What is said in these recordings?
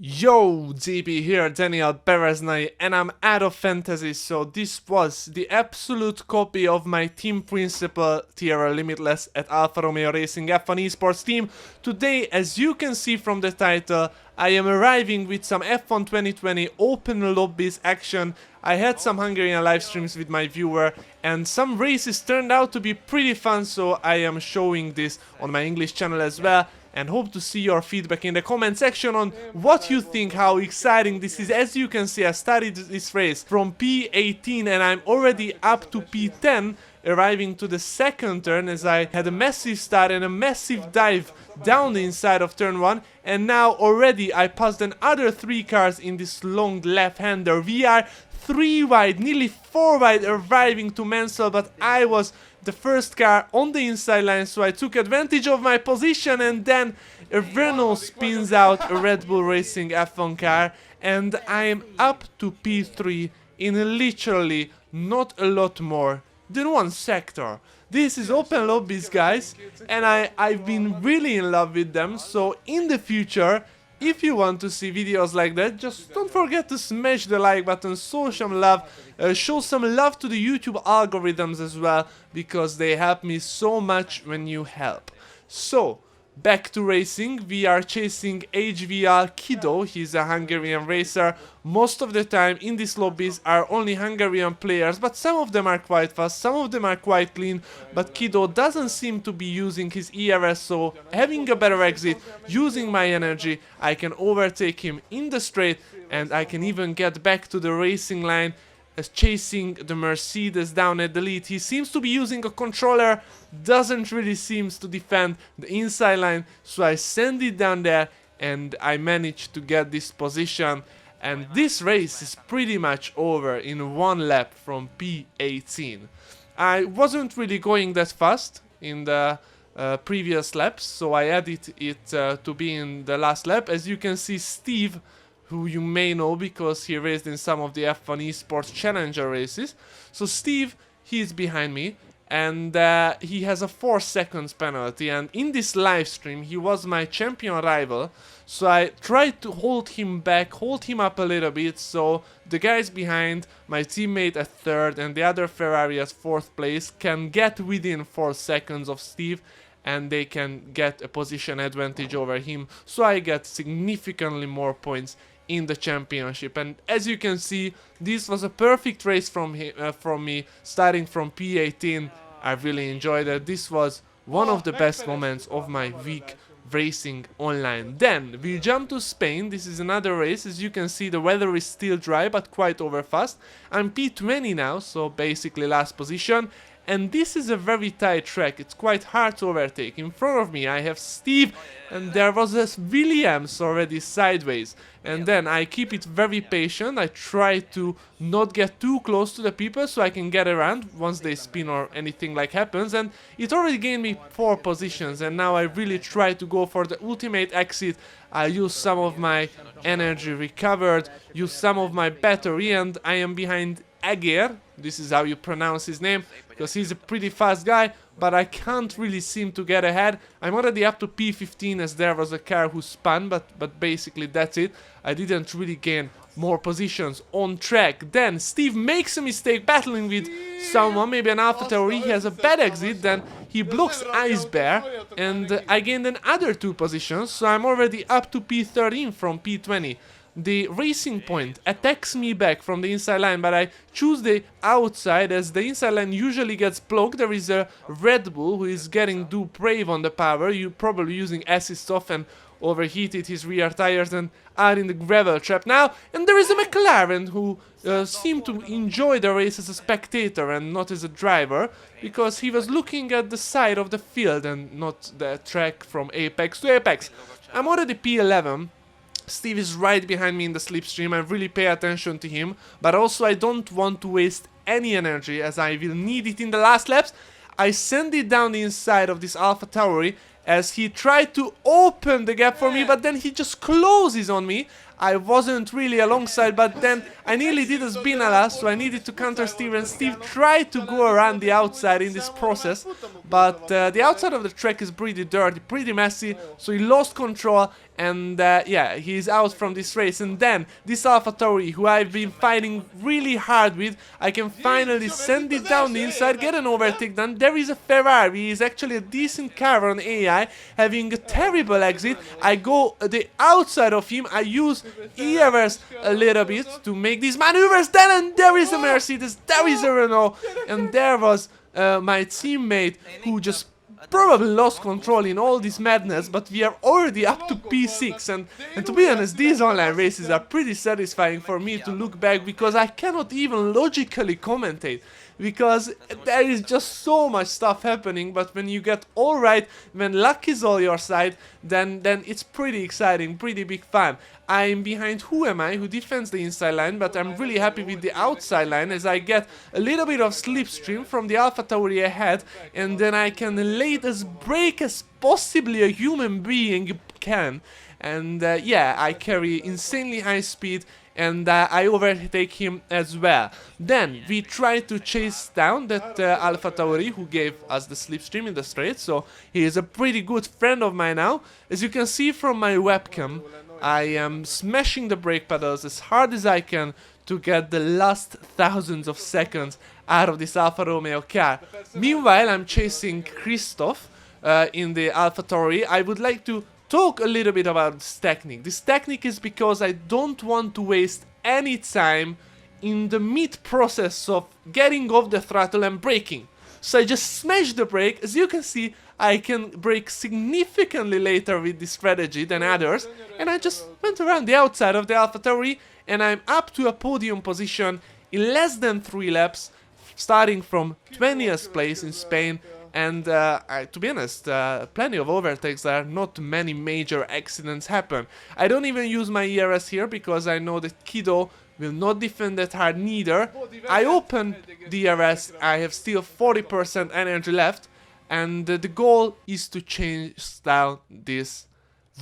Yo, JB here, Daniel Bereznai, and I'm out of fantasy, so this was the absolute copy of my team principal tier Limitless at Alfa Romeo Racing F1 Esports team. Today, as you can see from the title, I am arriving with some F1 2020 open lobbies action. I had some Hungarian live streams with my viewer, and some races turned out to be pretty fun, so I am showing this on my English channel as well. And hope to see your feedback in the comment section on what you think, how exciting this is. As you can see, I started this race from P18 and I'm already up to P10, arriving to the second turn as I had a massive start and a massive dive down the inside of turn 1, and now already I passed another 3 cars in this long left-hander. We are 3 wide, nearly 4 wide, arriving to Mansell, but I was the first car on the inside line, so I took advantage of my position, and then a Renault spins out a Red Bull Racing F1 car, and I am up to P3 in literally not a lot more than 1 sector. This is open lobbies, guys, and I've been really in love with them, so in the future, if you want to see videos like that, just don't forget to smash the like button, show some love to the YouTube algorithms as well, because they help me so much when you help. So, back to racing. We are chasing HVL Kido. He's a Hungarian racer. Most of the time in these lobbies are only Hungarian players, but some of them are quite fast, some of them are quite clean, but Kido doesn't seem to be using his ERS, so having a better exit, using my energy, I can overtake him in the straight, and I can even get back to the racing line as chasing the Mercedes down at the lead. He seems to be using a controller, doesn't really seems to defend the inside line, so I send it down there and I managed to get this position, and this race is pretty much over in 1 lap from P18. I wasn't really going that fast in the previous laps, so I added it to be in the last lap. As you can see, Steve, who you may know because he raced in some of the F1 Esports Challenger races. So Steve, he is behind me, and he has a 4 seconds penalty, and in this live stream he was my champion rival, so I tried to hold him back, hold him up a little bit, so the guys behind, my teammate at 3rd and the other Ferrari at 4th place, can get within 4 seconds of Steve, and they can get a position advantage over him, so I get significantly more points in the championship. And as you can see, this was a perfect race from me, starting from P18. I really enjoyed it. This was one of the best moments of my week racing online. Then we jump to Spain. This is another race. As you can see, the weather is still dry but quite over fast. I'm P20 now, so basically last position. And this is a very tight track, it's quite hard to overtake. In front of me I have Steve, and there was a Williams already sideways. And then I keep it very patient, I try to not get too close to the people so I can get around once they spin or anything like happens. And it already gained me 4 positions, and now I really try to go for the ultimate exit. I use some of my energy recovered, use some of my battery, and I am behind Ager, this is how you pronounce his name, because he's a pretty fast guy, but I can't really seem to get ahead. I'm already up to P15 as there was a car who spun, but basically that's it. I didn't really gain more positions on track. Then Steve makes a mistake battling with someone, maybe an Alpha Tauri. He has a bad exit, then he blocks Ice Bear, and I gained another 2 positions, so I'm already up to P13 from P20. The Racing Point attacks me back from the inside line, but I choose the outside as the inside line usually gets blocked. There is a Red Bull who is getting too brave on the power, you probably using assist off and overheated his rear tires and are in the gravel trap now. And there is a McLaren who seemed to enjoy the race as a spectator and not as a driver, because he was looking at the side of the field and not the track from apex to apex. I'm already P11. Steve is right behind me in the slipstream. I really pay attention to him, but also I don't want to waste any energy as I will need it in the last laps. I send it down the inside of this Alpha Tauri as he tried to open the gap for me, but then he just closes on me. I wasn't really alongside, but then I nearly did a spin so I needed to counter Steve, and Steve tried to go around the outside in this process, but the outside of the track is pretty dirty, pretty messy, so he lost control, and yeah, he's out from this race. And then this AlphaTauri, who I've been fighting really hard with, I can finally send it down the inside, get an overtake done. There is a Ferrari, he's actually a decent car on AI, having a terrible exit. I go the outside of him, I use ERS a little bit to make these maneuvers, then and there is a Mercedes, there is a Renault, and there was my teammate who just probably lost control in all this madness, but we are already up to P6, and to be honest, these online races are pretty satisfying for me to look back, because I cannot even logically commentate, because there is just so much stuff happening. But when you get all right, when luck is all your side, then it's pretty exciting, pretty big fun. I'm behind Who Am I, who defends the inside line, but I'm really happy with the outside line, as I get a little bit of slipstream from the AlphaTauri ahead, and then I can lay as brake as possibly a human being can. And yeah, I carry insanely high speed, and I overtake him as well. Then we try to chase down that AlphaTauri who gave us the slipstream in the straight, so he is a pretty good friend of mine now. As you can see from my webcam, I am smashing the brake pedals as hard as I can to get the last thousands of seconds out of this Alfa Romeo car. Meanwhile, I'm chasing Christoph in the AlphaTauri. I would like to talk a little bit about this technique. This technique is because I don't want to waste any time in the mid-process of getting off the throttle and braking. So I just smash the brake. As you can see, I can brake significantly later with this strategy than others, and I just went around the outside of the AlphaTauri, and I'm up to a podium position in less than 3 laps, starting from 20th place in Spain. And to be honest, plenty of overtakes there, not many major accidents happen. I don't even use my ERS here, because I know that Kido will not defend that hard neither. I open the ERS, I have still 40% energy left, and the goal is to change down this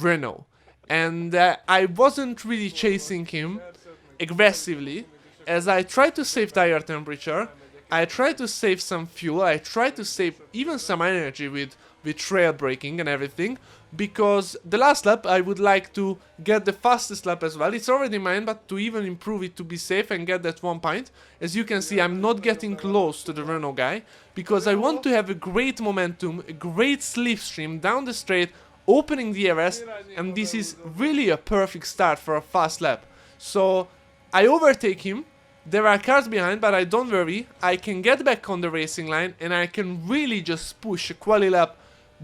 Renault. And I wasn't really chasing him aggressively, as I tried to save tire temperature, I tried to save some fuel, I tried to save even some energy with trail braking and everything, because the last lap I would like to get the fastest lap as well. It's already mine, but to even improve it to be safe and get that 1 point. As you can see, I'm not getting close to the Renault guy, because I want to have a great momentum, a great slipstream down the straight, opening the ERS, and this is really a perfect start for a fast lap. So I overtake him. There are cars behind, but I don't worry, I can get back on the racing line, and I can really just push a quali lap,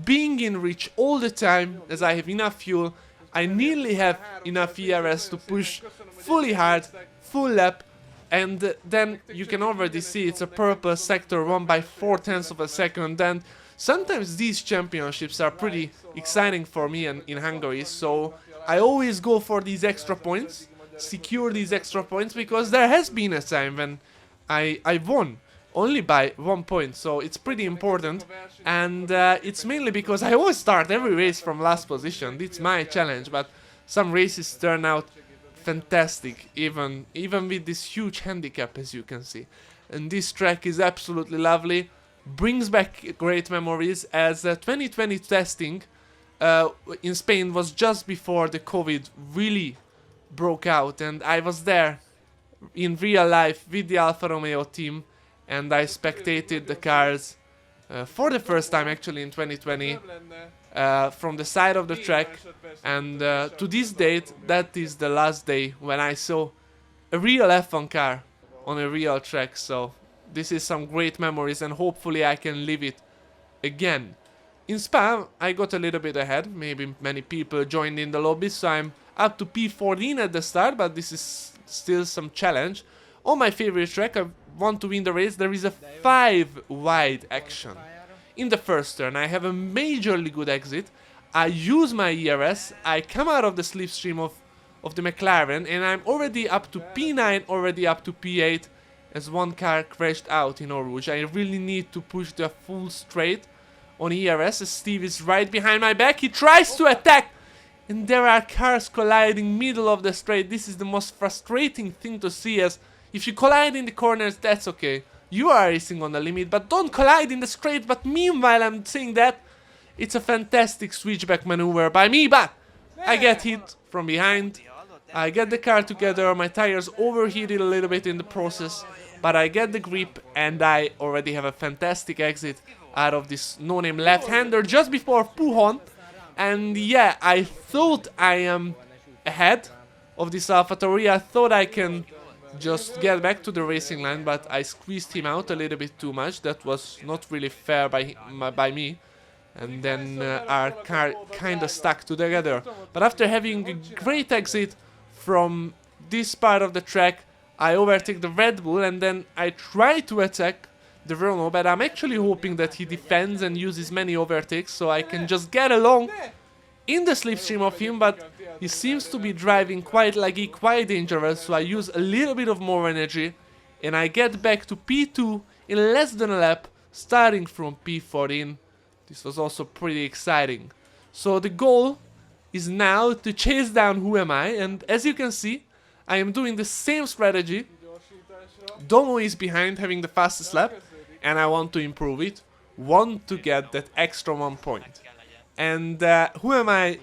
being in reach all the time, as I have enough fuel. I nearly have enough ERS to push fully hard, full lap, and then you can already see it's a purple sector won by 0.4 of a second. And sometimes these championships are pretty exciting for me in Hungary, so I always go for these extra points, secure these extra points, because there has been a time when I won only by 1 point, so it's pretty important. And it's mainly because I always start every race from last position. It's my challenge, but some races turn out fantastic, even with this huge handicap, as you can see. And this track is absolutely lovely, brings back great memories, as 2020 testing in Spain was just before the COVID really broke out, and I was there in real life with the Alfa Romeo team, and I spectated the cars for the first time actually in 2020 from the side of the track, and to this date that is the last day when I saw a real F1 car on a real track. So this is some great memories, and hopefully I can live it again. In Spa I got a little bit ahead, maybe many people joined in the lobby, so I'm up to P14 at the start, but this is still some challenge. On my favorite track, I want to win the race. There is a 5 wide action. In the first turn, I have a majorly good exit. I use my ERS, I come out of the slipstream of the McLaren, and I'm already up to P9, already up to P8, as one car crashed out in Eau Rouge. I really need to push the full straight on ERS, as Steve is right behind my back. He tries to attack and there are cars colliding middle of the straight. This is the most frustrating thing to see, as if you collide in the corners, that's okay. You are racing on the limit, but don't collide in the straight. But meanwhile, I'm saying that it's a fantastic switchback maneuver by me, but I get hit from behind. I get the car together, my tires overheated a little bit in the process, but I get the grip and I already have a fantastic exit out of this no-name left-hander just before Puhon. And yeah, I thought I am ahead of this AlphaTauri. I thought I can just get back to the racing line, but I squeezed him out a little bit too much. That was not really fair by me. And then our car kinda stuck together. But after having a great exit from this part of the track, I overtake the Red Bull and then I try to attack the Renault, but I'm actually hoping that he defends and uses many overtakes so I can just get along in the slipstream of him, but he seems to be driving quite laggy, quite dangerous, so I use a little bit of more energy and I get back to P2 in less than a lap, starting from P14. This was also pretty exciting. So the goal is now to chase down Who Am I, and as you can see, I am doing the same strategy. Domo is behind, having the fastest lap, and I want to improve it. Want to get that extra 1 point. And Who Am I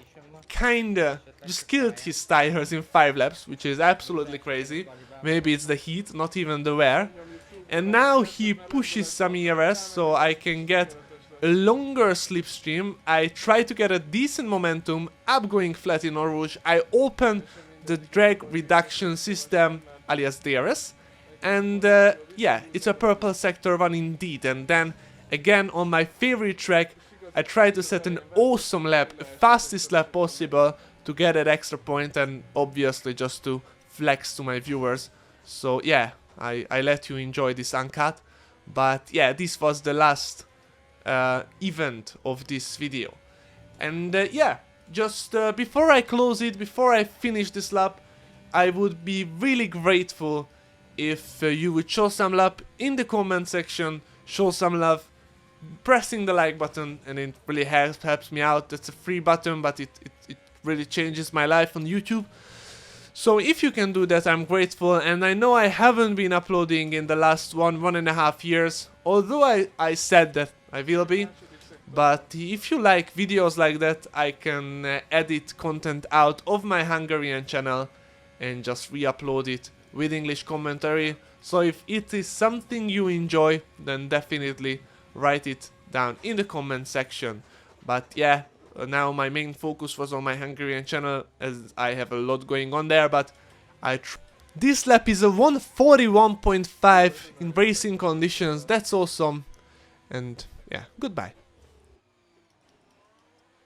kinda just killed his tires in 5 laps, which is absolutely crazy. Maybe it's the heat, not even the wear. And now he pushes some ERS so I can get a longer slipstream. I try to get a decent momentum up going flat in Eau Rouge. I open the drag reduction system, alias DRS, and yeah, it's a purple sector 1 indeed. And then again on my favorite track, I try to set an awesome lap, a fastest lap possible to get that extra point, and obviously just to flex to my viewers. So yeah, I let you enjoy this uncut, but yeah, this was the last event of this video. And yeah, just before I close it, before I finish this lap, I would be really grateful if you would show some love in the comment section, show some love pressing the like button, and it really helps me out. It's a free button, but it really changes my life on YouTube. So if you can do that, I'm grateful. And I know I haven't been uploading in the last 1.5 years, although I said that I will be. But if you like videos like that, I can edit content out of my Hungarian channel and just re-upload it with English commentary. So if it is something you enjoy, then definitely write it down in the comment section. But yeah, now my main focus was on my Hungarian channel, as I have a lot going on there. But this lap is a 141.5 in racing conditions. That's awesome. And yeah, goodbye.